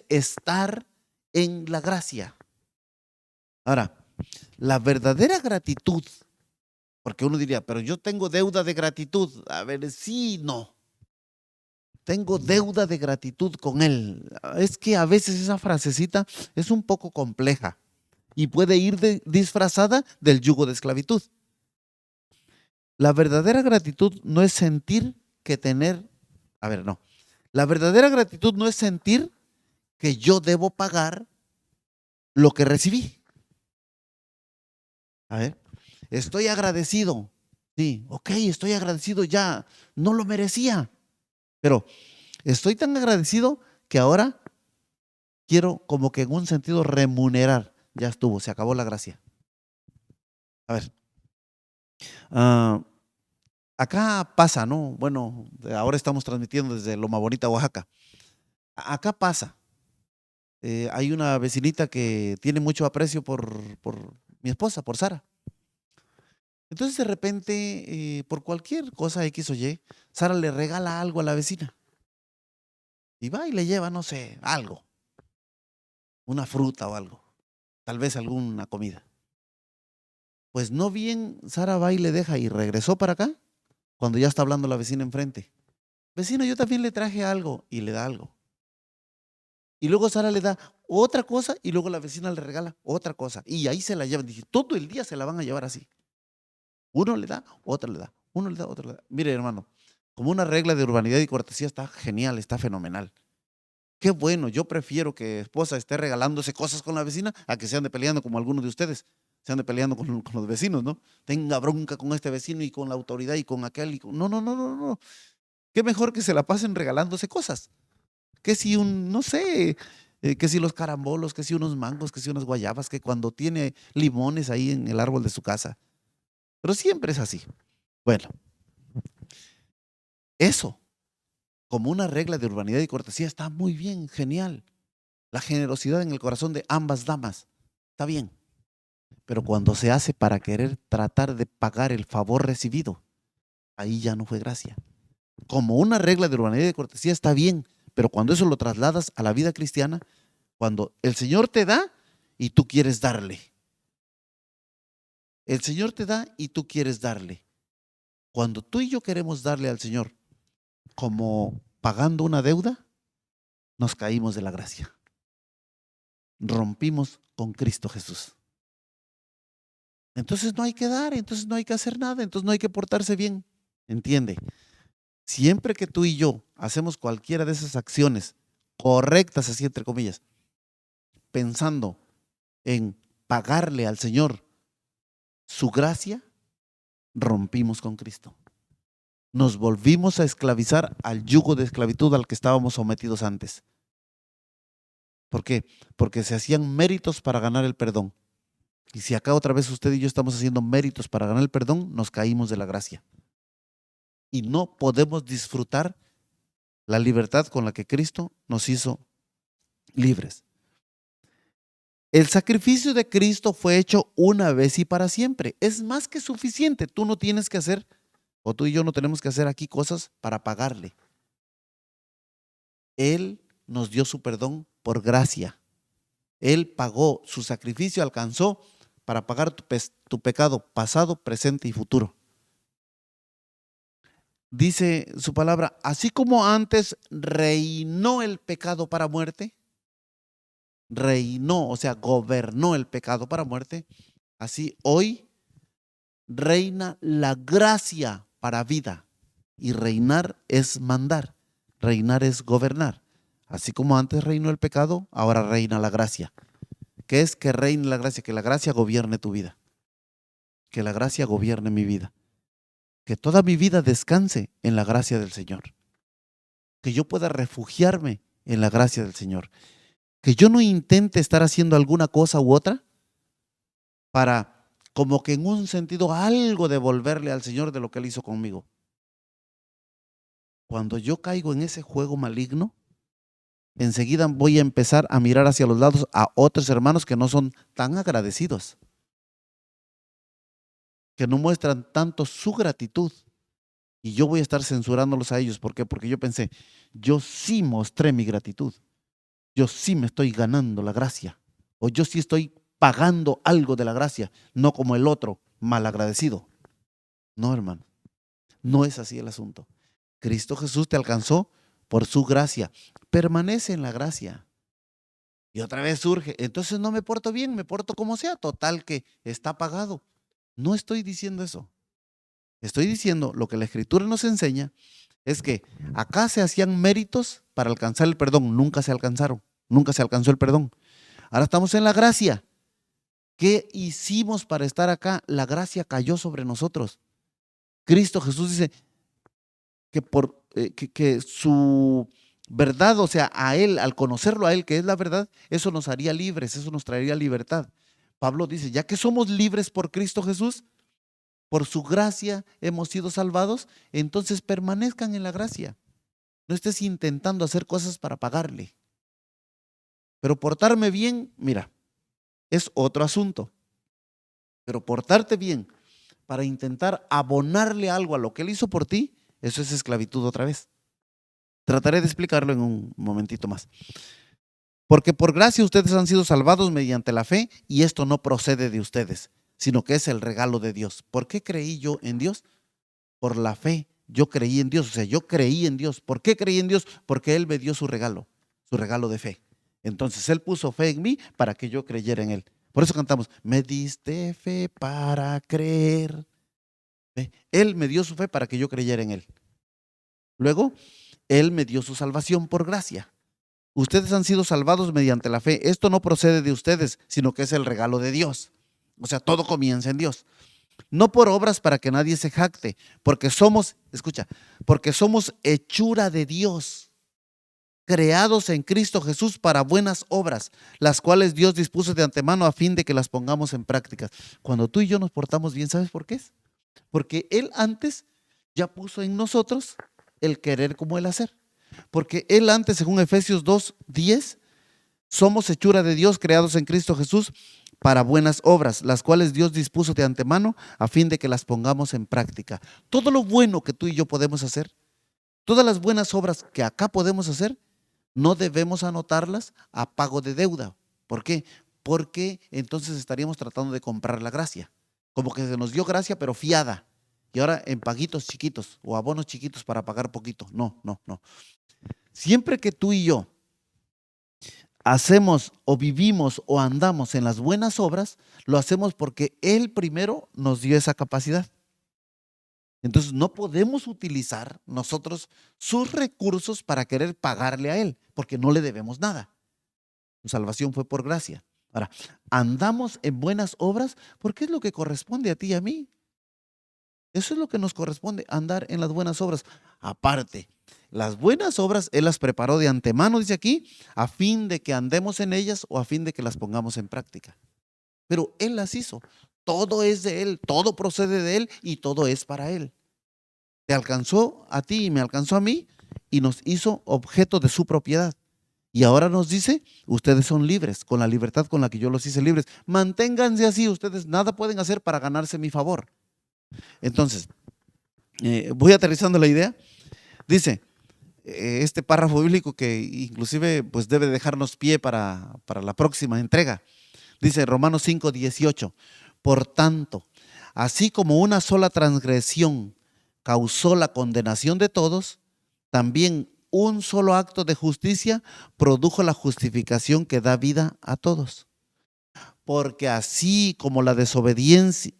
estar en la gracia. Ahora, la verdadera gratitud, porque uno diría, pero yo tengo deuda de gratitud. A ver, sí, no. Tengo deuda de gratitud con Él. Es que a veces esa frasecita es un poco compleja y puede ir disfrazada del yugo de esclavitud. La verdadera gratitud no es sentir que no. La verdadera gratitud no es sentir que yo debo pagar lo que recibí. A ver, estoy agradecido. Sí, ok, estoy agradecido ya. No lo merecía. Pero estoy tan agradecido que ahora quiero como que en un sentido remunerar. Ya estuvo, se acabó la gracia. A ver. Acá pasa, ¿no? Bueno, ahora estamos transmitiendo desde Loma Bonita, Oaxaca. Acá pasa. Hay una vecinita que tiene mucho aprecio por mi esposa, por Sara. Entonces de repente, por cualquier cosa X o Y, Sara le regala algo a la vecina. Y va y le lleva, no sé, algo. Una fruta o algo. Tal vez alguna comida. Pues no bien, Sara va y le deja y regresó para acá cuando ya está hablando la vecina enfrente. Vecina, yo también le traje algo y le da algo. Y luego Sara le da otra cosa y luego la vecina le regala otra cosa. Y ahí se la llevan. Dije, todo el día se la van a llevar así. Uno le da, otro le da. Uno le da, otro le da. Mire, hermano, como una regla de urbanidad y cortesía está genial, está fenomenal. Qué bueno, yo prefiero que esposa esté regalándose cosas con la vecina a que se ande peleando como algunos de ustedes. Se ande peleando con los vecinos, ¿no? Tenga bronca con este vecino y con la autoridad y con aquel. No, no, no, no, no. Qué mejor que se la pasen regalándose cosas. Que si no sé, que si los carambolos, que si unos mangos, que si unas guayabas, que cuando tiene limones ahí en el árbol de su casa. Pero siempre es así. Bueno, eso, como una regla de urbanidad y cortesía, está muy bien, genial. la generosidad en el corazón de ambas damas, está bien. Pero cuando se hace para querer tratar de pagar el favor recibido, ahí ya no fue gracia. Como una regla de urbanidad y de cortesía está bien, pero cuando eso lo trasladas a la vida cristiana, cuando el Señor te da y tú quieres darle. El Señor te da y tú quieres darle. Cuando tú y yo queremos darle al Señor como pagando una deuda, nos caímos de la gracia. Rompimos con Cristo Jesús. Entonces no hay que dar, entonces no hay que hacer nada, entonces no hay que portarse bien. ¿Entiende? Siempre que tú y yo hacemos cualquiera de esas acciones correctas, así entre comillas, pensando en pagarle al Señor su gracia, rompimos con Cristo. Nos volvimos a esclavizar al yugo de esclavitud al que estábamos sometidos antes. ¿Por qué? Porque se hacían méritos para ganar el perdón. Y si acá otra vez usted y yo estamos haciendo méritos para ganar el perdón, nos caímos de la gracia. Y no podemos disfrutar la libertad con la que Cristo nos hizo libres. El sacrificio de Cristo fue hecho una vez y para siempre. Es más que suficiente. Tú no tienes que hacer, o tú y yo no tenemos que hacer aquí cosas para pagarle. Él nos dio su perdón por gracia. Él pagó, su sacrificio alcanzó para pagar tu pecado pasado, presente y futuro. Dice su palabra, así como antes reinó el pecado para muerte, reinó, o sea, gobernó el pecado para muerte, así hoy reina la gracia para vida. Y reinar es mandar, reinar es gobernar. Así como antes reinó el pecado, ahora reina la gracia. ¿Qué es que reine la gracia? Que la gracia gobierne tu vida. Que la gracia gobierne mi vida. Que toda mi vida descanse en la gracia del Señor. Que yo pueda refugiarme en la gracia del Señor. Que yo no intente estar haciendo alguna cosa u otra para, como que en un sentido, algo devolverle al Señor de lo que Él hizo conmigo. Cuando yo caigo en ese juego maligno, enseguida voy a empezar a mirar hacia los lados a otros hermanos que no son tan agradecidos, que no muestran tanto su gratitud. Y yo voy a estar censurándolos a ellos. ¿Por qué? Porque yo pensé, yo sí mostré mi gratitud. Yo sí me estoy ganando la gracia. O yo sí estoy pagando algo de la gracia, no como el otro malagradecido. No, hermano, no es así el asunto. Cristo Jesús te alcanzó por su gracia. Permanece en la gracia. Y otra vez surge, entonces no me porto bien, me porto como sea, total que está pagado. No estoy diciendo eso. Estoy diciendo lo que la Escritura nos enseña es que acá se hacían méritos para alcanzar el perdón, nunca se alcanzaron, nunca se alcanzó el perdón. Ahora estamos en la gracia. ¿Qué hicimos para estar acá? La gracia cayó sobre nosotros. Cristo Jesús dice que su verdad, o sea, a Él, al conocerlo a Él, que es la verdad, eso nos haría libres, eso nos traería libertad. Pablo dice, ya que somos libres por Cristo Jesús, por su gracia hemos sido salvados, entonces permanezcan en la gracia. No estés intentando hacer cosas para pagarle. Pero portarme bien, mira, es otro asunto. Pero portarte bien para intentar abonarle algo a lo que Él hizo por ti, eso es esclavitud otra vez. Trataré de explicarlo en un momentito más. Porque por gracia ustedes han sido salvados mediante la fe y esto no procede de ustedes, sino que es el regalo de Dios. ¿Por qué creí yo en Dios? Por la fe. Yo creí en Dios, o sea, yo creí en Dios. ¿Por qué creí en Dios? Porque Él me dio su regalo de fe. Entonces Él puso fe en mí para que yo creyera en Él. Por eso cantamos, me diste fe para creer. ¿Ve? Él me dio su fe para que yo creyera en Él. Luego, Él me dio su salvación por gracia. Ustedes han sido salvados mediante la fe. Esto no procede de ustedes, sino que es el regalo de Dios. O sea, todo comienza en Dios. No por obras para que nadie se jacte, porque somos, escucha, porque somos hechura de Dios, creados en Cristo Jesús para buenas obras, las cuales Dios dispuso de antemano a fin de que las pongamos en práctica. Cuando tú y yo nos portamos bien, ¿sabes por qué es? Porque Él antes ya puso en nosotros el querer como el hacer. Porque Él antes, según Efesios 2:10, Somos hechura de Dios, creados en Cristo Jesús para buenas obras, las cuales Dios dispuso de antemano a fin de que las pongamos en práctica. Todo lo bueno que tú y yo podemos hacer, todas las buenas obras que acá podemos hacer, no debemos anotarlas a pago de deuda. ¿Por qué? Porque entonces estaríamos tratando de comprar la gracia. Como que se nos dio gracia, pero fiada. Y ahora en paguitos chiquitos o abonos chiquitos para pagar poquito. No, no, no. Siempre que tú y yo hacemos o vivimos o andamos en las buenas obras, lo hacemos porque Él primero nos dio esa capacidad. Entonces no podemos utilizar nosotros sus recursos para querer pagarle a Él, porque no le debemos nada. Su salvación fue por gracia. Ahora, andamos en buenas obras porque es lo que corresponde a ti y a mí. Eso es lo que nos corresponde, andar en las buenas obras. Aparte, las buenas obras Él las preparó de antemano, dice aquí, a fin de que andemos en ellas o a fin de que las pongamos en práctica. Pero Él las hizo. Todo es de Él, todo procede de Él y todo es para Él. Te alcanzó a ti y me alcanzó a mí y nos hizo objeto de su propiedad. Y ahora nos dice, ustedes son libres, con la libertad con la que yo los hice libres. Manténganse así, ustedes nada pueden hacer para ganarse mi favor. Entonces, voy aterrizando la idea. Dice, este párrafo bíblico que inclusive pues debe dejarnos pie para la próxima entrega. Dice Romanos 5:18, por tanto, así como una sola transgresión causó la condenación de todos, también un solo acto de justicia produjo la justificación que da vida a todos. Porque así como la desobediencia,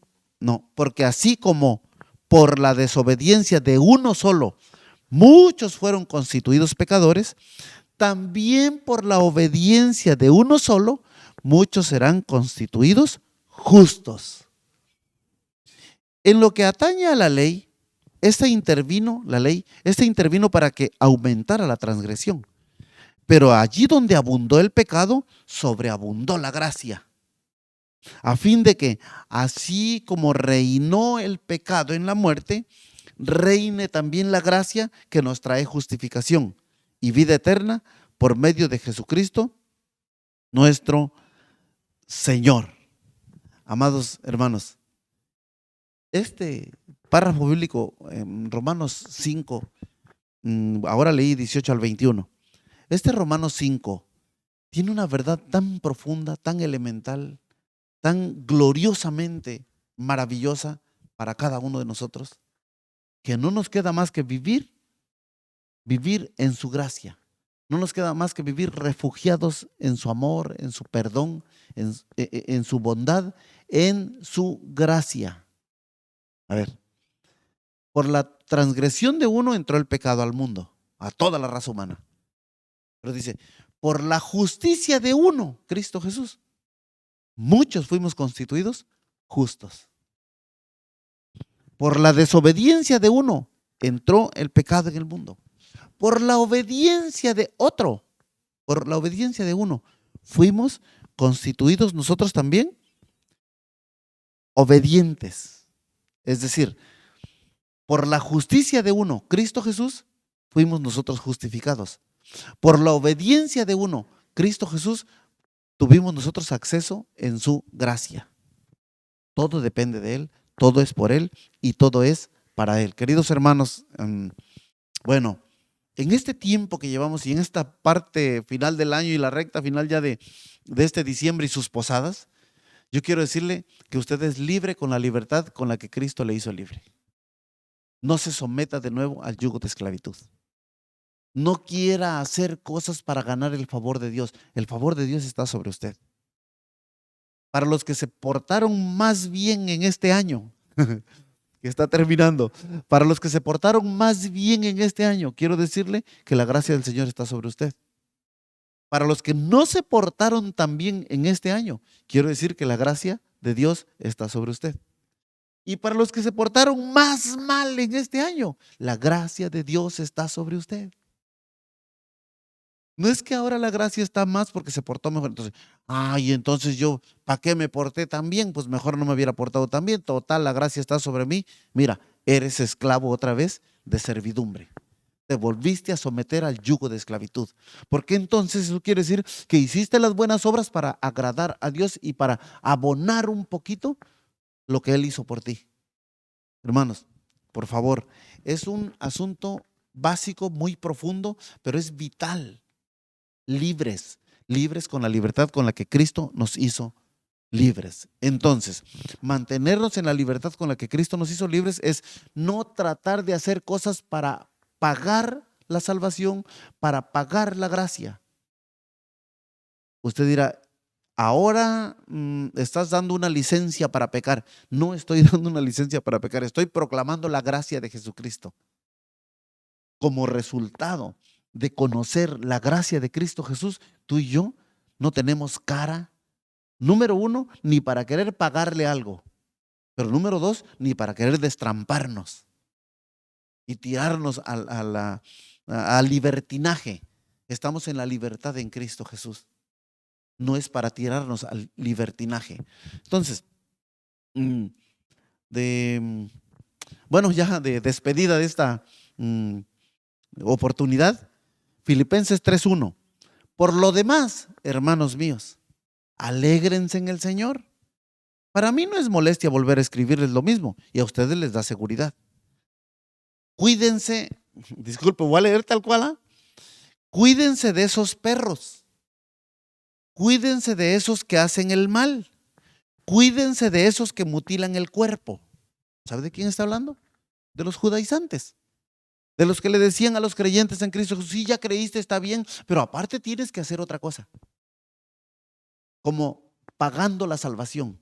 porque así como por la desobediencia de uno solo, muchos fueron constituidos pecadores, también por la obediencia de uno solo, muchos serán constituidos justos. En lo que atañe a la ley, esta intervino para que aumentara la transgresión. Pero allí donde abundó el pecado, sobreabundó la gracia. A fin de que, así como reinó el pecado en la muerte, reine también la gracia que nos trae justificación y vida eterna por medio de Jesucristo, nuestro Señor. Amados hermanos, este párrafo bíblico en Romanos 5, ahora leí 18 al 21. Este Romanos 5 tiene una verdad tan profunda, tan elemental, tan gloriosamente maravillosa para cada uno de nosotros, que no nos queda más que vivir en su gracia. No nos queda más que vivir refugiados en su amor, en su perdón, en su bondad, en su gracia. A ver, por la transgresión de uno entró el pecado al mundo, a toda la raza humana. Pero dice, por la justicia de uno, Cristo Jesús, muchos fuimos constituidos justos. Por la desobediencia de uno entró el pecado en el mundo. Por la obediencia de otro, por la obediencia de uno, fuimos constituidos nosotros también obedientes. Es decir, por la justicia de uno, Cristo Jesús, fuimos nosotros justificados. Por la obediencia de uno, Cristo Jesús, tuvimos nosotros acceso en su gracia. Todo depende de Él, todo es por Él y todo es para Él. Queridos hermanos, bueno, en este tiempo que llevamos y en esta parte final del año y la recta final ya de este diciembre y sus posadas, yo quiero decirle que usted es libre con la libertad con la que Cristo le hizo libre. No se someta de nuevo al yugo de esclavitud. No quiera hacer cosas para ganar el favor de Dios. El favor de Dios está sobre usted. Para los que se portaron más bien en este año, que está terminando, para los que se portaron más bien en este año, quiero decirle que la gracia del Señor está sobre usted. Para los que no se portaron tan bien en este año, quiero decir que la gracia de Dios está sobre usted. Y para los que se portaron más mal en este año, la gracia de Dios está sobre usted. No es que ahora la gracia está más porque se portó mejor. Entonces yo, ¿para qué me porté tan bien? Pues mejor no me hubiera portado tan bien. Total, la gracia está sobre mí. Mira, eres esclavo otra vez de servidumbre. Te volviste a someter al yugo de esclavitud. Porque entonces eso quiere decir que hiciste las buenas obras para agradar a Dios y para abonar un poquito lo que Él hizo por ti. Hermanos, por favor, es un asunto básico, muy profundo, pero es vital. Libres, libres con la libertad con la que Cristo nos hizo libres. Entonces, mantenernos en la libertad con la que Cristo nos hizo libres es no tratar de hacer cosas para pagar la salvación, para pagar la gracia. Usted dirá, ahora estás dando una licencia para pecar. No estoy dando una licencia para pecar, estoy proclamando la gracia de Jesucristo. Como resultado de conocer la gracia de Cristo Jesús, tú y yo no tenemos cara, número uno, ni para querer pagarle algo, pero número dos, ni para querer destramparnos y tirarnos al libertinaje. Estamos en la libertad en Cristo Jesús. No es para tirarnos al libertinaje. Entonces, bueno, ya de despedida de esta oportunidad, Filipenses 3:1. Por lo demás, hermanos míos, alégrense en el Señor. Para mí no es molestia volver a escribirles lo mismo y a ustedes les da seguridad. Cuídense, disculpe, voy a leer tal cual, ¿ah? Cuídense de esos perros. Cuídense de esos que hacen el mal. Cuídense de esos que mutilan el cuerpo. ¿Sabe de quién está hablando? De los judaizantes. De los que le decían a los creyentes en Cristo Jesús, sí, ya creíste, está bien, pero aparte tienes que hacer otra cosa. Como pagando la salvación.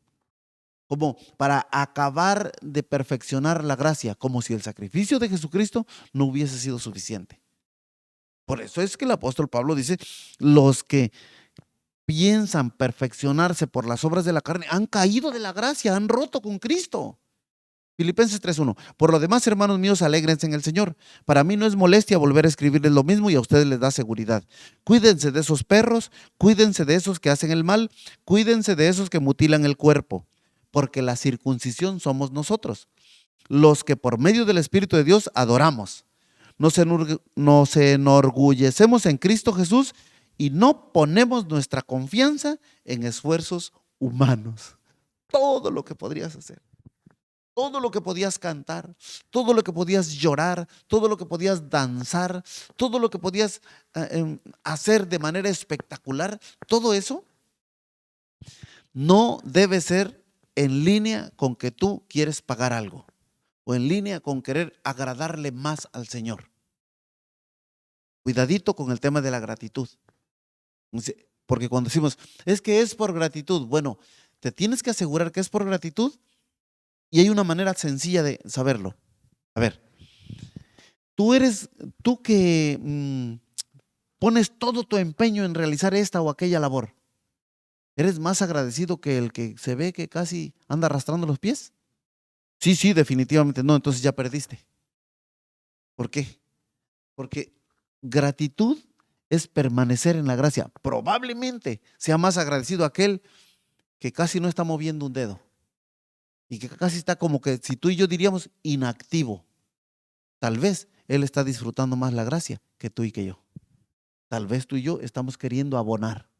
Como para acabar de perfeccionar la gracia, como si el sacrificio de Jesucristo no hubiese sido suficiente. Por eso es que el apóstol Pablo dice, los que piensan perfeccionarse por las obras de la carne han caído de la gracia, han roto con Cristo. Filipenses 3:1. Por lo demás, hermanos míos, alégrense en el Señor. Para mí no es molestia volver a escribirles lo mismo y a ustedes les da seguridad. Cuídense de esos perros, cuídense de esos que hacen el mal, cuídense de esos que mutilan el cuerpo, porque la circuncisión somos nosotros, los que por medio del Espíritu de Dios adoramos. Nos enorgullecemos en Cristo Jesús y no ponemos nuestra confianza en esfuerzos humanos. Todo lo que podrías hacer, todo lo que podías cantar, todo lo que podías llorar, todo lo que podías danzar, todo lo que podías hacer de manera espectacular, todo eso no debe ser en línea con que tú quieres pagar algo o en línea con querer agradarle más al Señor. Cuidadito con el tema de la gratitud. Porque cuando decimos, es que es por gratitud, bueno, te tienes que asegurar que es por gratitud y hay una manera sencilla de saberlo. A ver, tú que pones todo tu empeño en realizar esta o aquella labor, ¿eres más agradecido que el que se ve que casi anda arrastrando los pies? Sí, definitivamente no, entonces ya perdiste. ¿Por qué? Porque gratitud es permanecer en la gracia. Probablemente sea más agradecido aquel que casi no está moviendo un dedo y que casi está como que si tú y yo diríamos inactivo. Tal vez él está disfrutando más la gracia que tú y que yo. Tal vez tú y yo estamos queriendo abonar.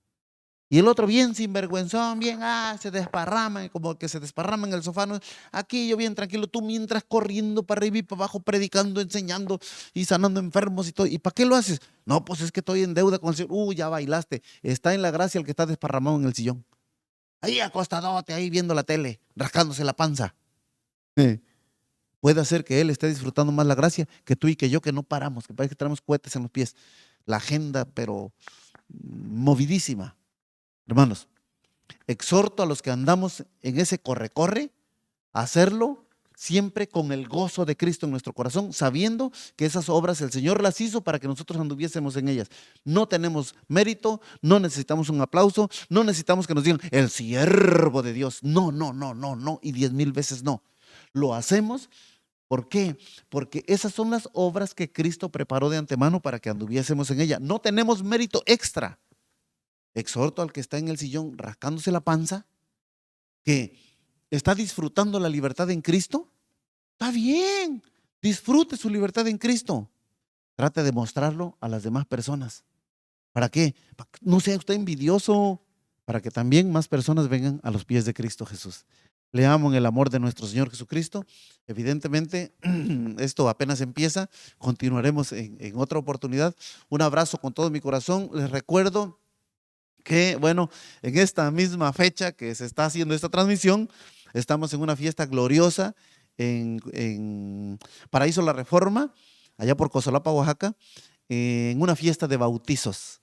Y el otro bien sinvergüenzón, bien, se desparrama, como que se desparrama en el sofá. ¿No? Aquí yo bien tranquilo, tú mientras corriendo para arriba y para abajo, predicando, enseñando y sanando enfermos y todo. ¿Y para qué lo haces? No, pues es que estoy en deuda con el Señor. Ya bailaste. Está en la gracia el que está desparramado en el sillón. Ahí acostadote, ahí viendo la tele, rascándose la panza. Puede hacer que él esté disfrutando más la gracia que tú y que yo, que no paramos, que parece que tenemos cohetes en los pies. La agenda, pero movidísima. Hermanos, exhorto a los que andamos en ese corre-corre a hacerlo siempre con el gozo de Cristo en nuestro corazón, sabiendo que esas obras el Señor las hizo para que nosotros anduviésemos en ellas. No tenemos mérito, no necesitamos un aplauso, no necesitamos que nos digan el siervo de Dios. No, y 10,000 veces no. Lo hacemos. ¿Por qué? Porque esas son las obras que Cristo preparó de antemano para que anduviésemos en ella. No tenemos mérito extra. Exhorto al que está en el sillón rascándose la panza, que está disfrutando la libertad en Cristo. Está bien, disfrute su libertad en Cristo. trate de mostrarlo a las demás personas. ¿Para qué? No sea usted envidioso, para que también más personas vengan a los pies de Cristo Jesús. Le amo en el amor de nuestro Señor Jesucristo. Evidentemente, esto apenas empieza, continuaremos en otra oportunidad. Un abrazo con todo mi corazón. Les recuerdo que, bueno, en esta misma fecha que se está haciendo esta transmisión, estamos en una fiesta gloriosa en Paraíso La Reforma, allá por Cosolapa, Oaxaca, en una fiesta de bautizos.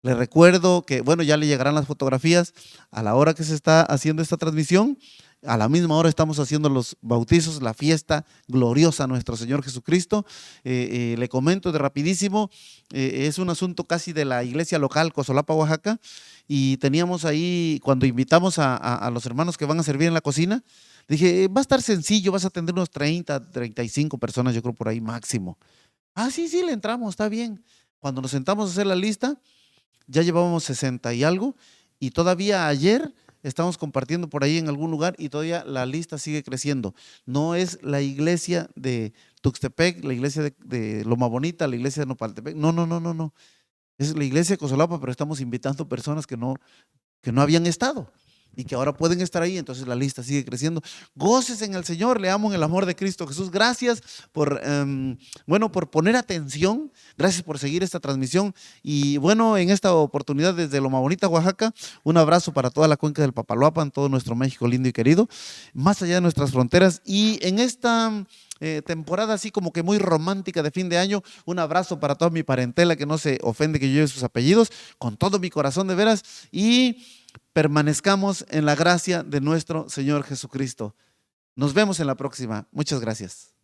Le recuerdo que, bueno, ya le llegarán las fotografías a la hora que se está haciendo esta transmisión. A la misma hora estamos haciendo los bautizos, la fiesta gloriosa a nuestro Señor Jesucristo. Le comento de rapidísimo, es un asunto casi de la iglesia local, Cosolapa, Oaxaca, y teníamos ahí, cuando invitamos a los hermanos que van a servir en la cocina, dije, va a estar sencillo, vas a atender unos 30, 35 personas, yo creo por ahí máximo. Ah, sí, le entramos, está bien. Cuando nos sentamos a hacer la lista, ya llevábamos 60 y algo, y todavía ayer estamos compartiendo por ahí en algún lugar y todavía la lista sigue creciendo. No es la iglesia de Tuxtepec, la iglesia de Loma Bonita, la iglesia de Nopaltepec, no. Es la iglesia de Cosolapa, pero estamos invitando personas que no habían estado y que ahora pueden estar ahí, entonces la lista sigue creciendo. Goces en el Señor, le amo en el amor de Cristo Jesús. Gracias por, por poner atención, gracias por seguir esta transmisión y bueno, en esta oportunidad desde Loma Bonita, Oaxaca, un abrazo para toda la cuenca del Papaloapan, todo nuestro México lindo y querido, más allá de nuestras fronteras y en esta temporada así como que muy romántica de fin de año, un abrazo para toda mi parentela que no se ofende que yo lleve sus apellidos, con todo mi corazón de veras y permanezcamos en la gracia de nuestro Señor Jesucristo. Nos vemos en la próxima. Muchas gracias.